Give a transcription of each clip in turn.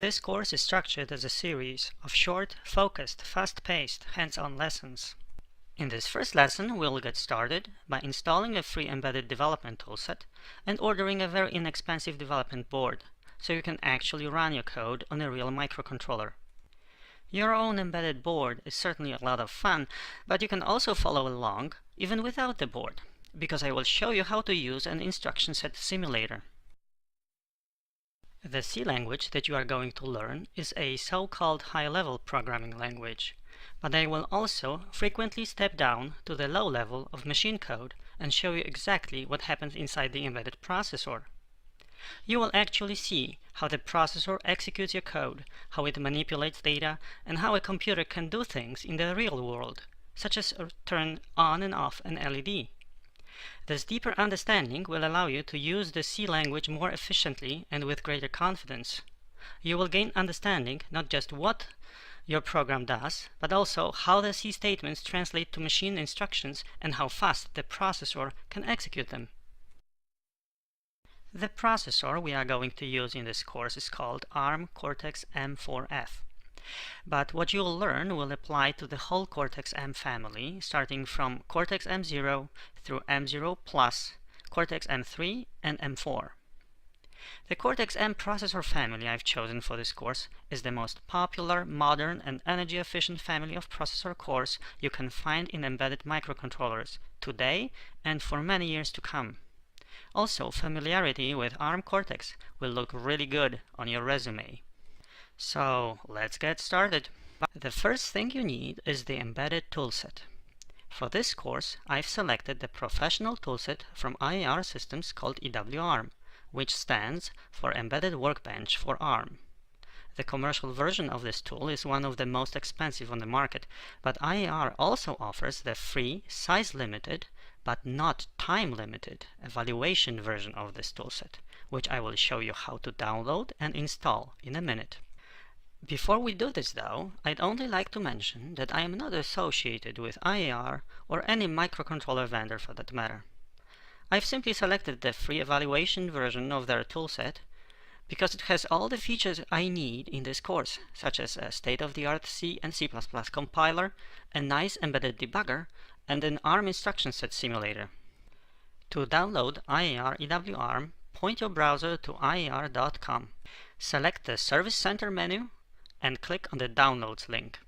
This course is structured as a series of short, focused, fast-paced, hands-on lessons. In this first lesson, we'll get started by installing a free embedded development toolset and ordering a very inexpensive development board, so you can actually run your code on a real microcontroller. Your own embedded board is certainly a lot of fun, but you can also follow along even without the board, because I will show you how to use an instruction set simulator. The C language that you are going to learn is a so-called high-level programming language, but I will also frequently step down to the low level of machine code and show you exactly what happens inside the embedded processor. You will actually see how the processor executes your code, how it manipulates data, and how a computer can do things in the real world, such as turn on and off an LED. This deeper understanding will allow you to use the C language more efficiently and with greater confidence. You will gain understanding not just what your program does, but also how the C statements translate to machine instructions and how fast the processor can execute them. The processor we are going to use in this course is called ARM Cortex-M4F. But what you'll learn will apply to the whole Cortex-M family, starting from Cortex-M0 through M0+, Cortex-M3, and M4. The Cortex-M processor family I've chosen for this course is the most popular, modern, and energy-efficient family of processor cores you can find in embedded microcontrollers today and for many years to come. Also, familiarity with ARM Cortex will look really good on your resume. So let's get started. The first thing you need is the embedded toolset. For this course, I've selected the professional toolset from IAR Systems called EWARM, which stands for Embedded Workbench for ARM. The commercial version of this tool is one of the most expensive on the market, but IAR also offers the free, size-limited, but not time-limited evaluation version of this toolset, which I will show you how to download and install in a minute. Before we do this though, I'd only like to mention that I am not associated with IAR or any microcontroller vendor for that matter. I've simply selected the free evaluation version of their toolset because it has all the features I need in this course, such as a state-of-the-art C and C++ compiler, a nice embedded debugger, and an ARM instruction set simulator. To download IAR EWARM, point your browser to iar.com. Select the Service Center menu and click on the Downloads link.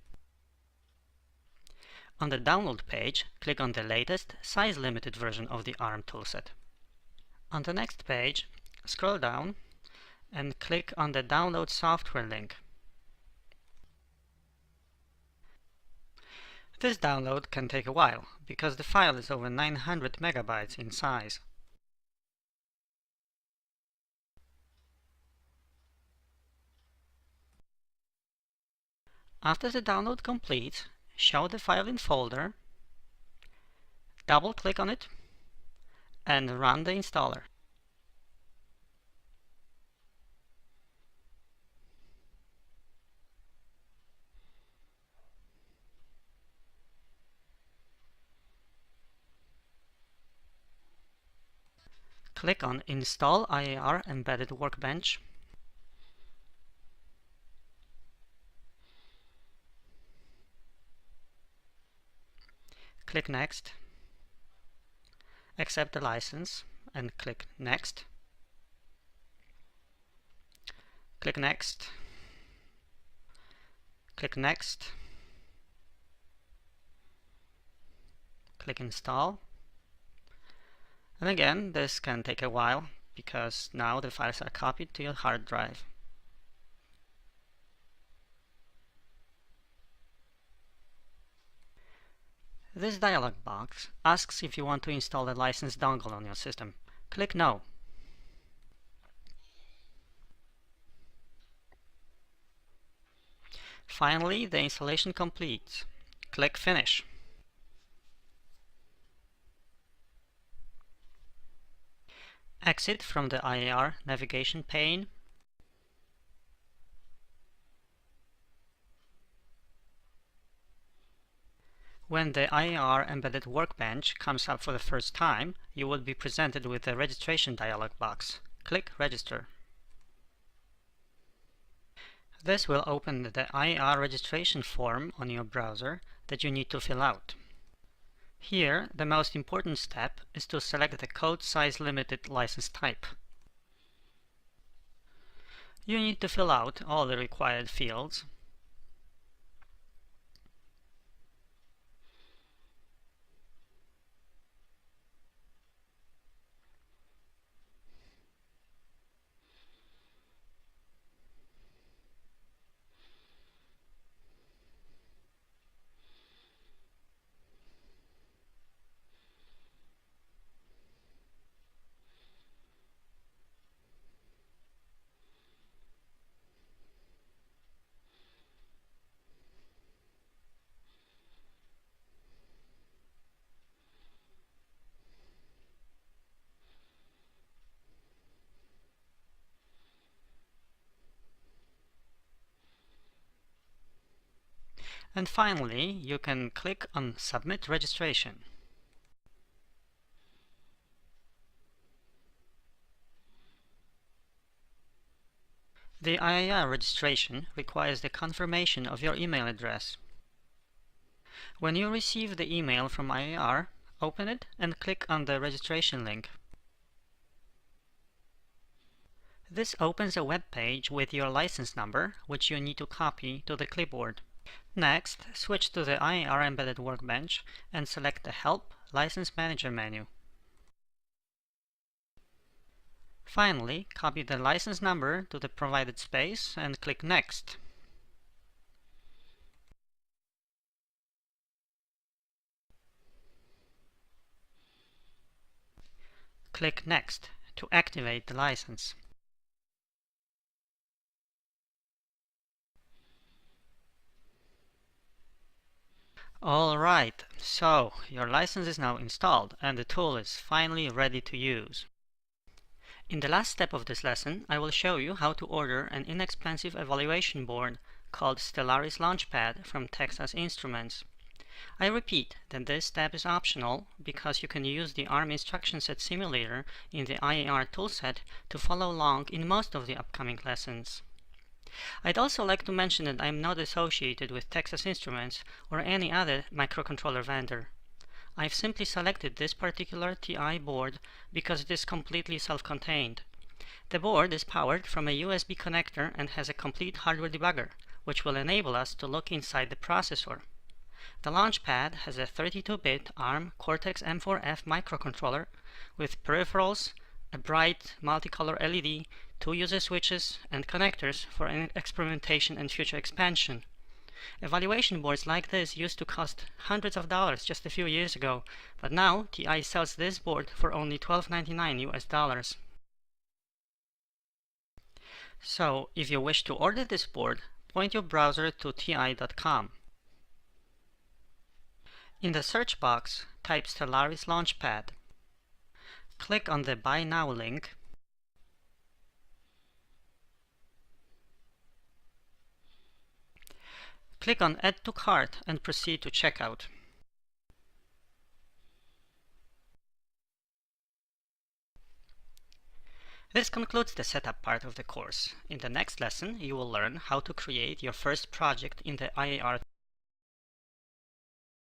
On the download page, click on the latest, size-limited version of the ARM toolset. On the next page, scroll down and click on the Download Software link. This download can take a while, because the file is over 900 megabytes in size. After the download completes, show the file in folder, double-click on it, and run the installer. Click on Install IAR Embedded Workbench. Click Next. Accept the license and click Next. Click Next. Click Next. Click Install. And again, this can take a while because now the files are copied to your hard drive. This dialog box asks if you want to install a licensed dongle on your system. Click No. Finally, the installation completes. Click Finish. Exit from the IAR navigation pane. When the IAR Embedded Workbench comes up for the first time, you will be presented with a registration dialog box. Click Register. This will open the IAR registration form on your browser that you need to fill out. Here, the most important step is to select the code size limited license type. You need to fill out all the required fields. And finally, you can click on Submit Registration. The IAR registration requires the confirmation of your email address. When you receive the email from IAR, open it and click on the registration link. This opens a web page with your license number, which you need to copy to the clipboard. Next, switch to the IAR Embedded Workbench and select the Help License Manager menu. Finally, copy the license number to the provided space and click Next. Click Next to activate the license. Alright, so your license is now installed and the tool is finally ready to use. In the last step of this lesson, I will show you how to order an inexpensive evaluation board called Stellaris Launchpad from Texas Instruments. I repeat that this step is optional because you can use the ARM instruction set simulator in the IAR toolset to follow along in most of the upcoming lessons. I'd also like to mention that I am not associated with Texas Instruments or any other microcontroller vendor. I've simply selected this particular TI board because it is completely self-contained. The board is powered from a USB connector and has a complete hardware debugger, which will enable us to look inside the processor. The Launchpad has a 32-bit ARM Cortex-M4F microcontroller with peripherals, a bright multicolor LED, 2 user switches, and connectors for experimentation and future expansion. Evaluation boards like this used to cost hundreds of dollars just a few years ago, but now TI sells this board for only $12.99 US. So, if you wish to order this board, point your browser to ti.com. In the search box, type Stellaris Launchpad. Click on the Buy Now link. Click on Add to Cart and proceed to checkout. This concludes the setup part of the course. In the next lesson, you will learn how to create your first project in the IAR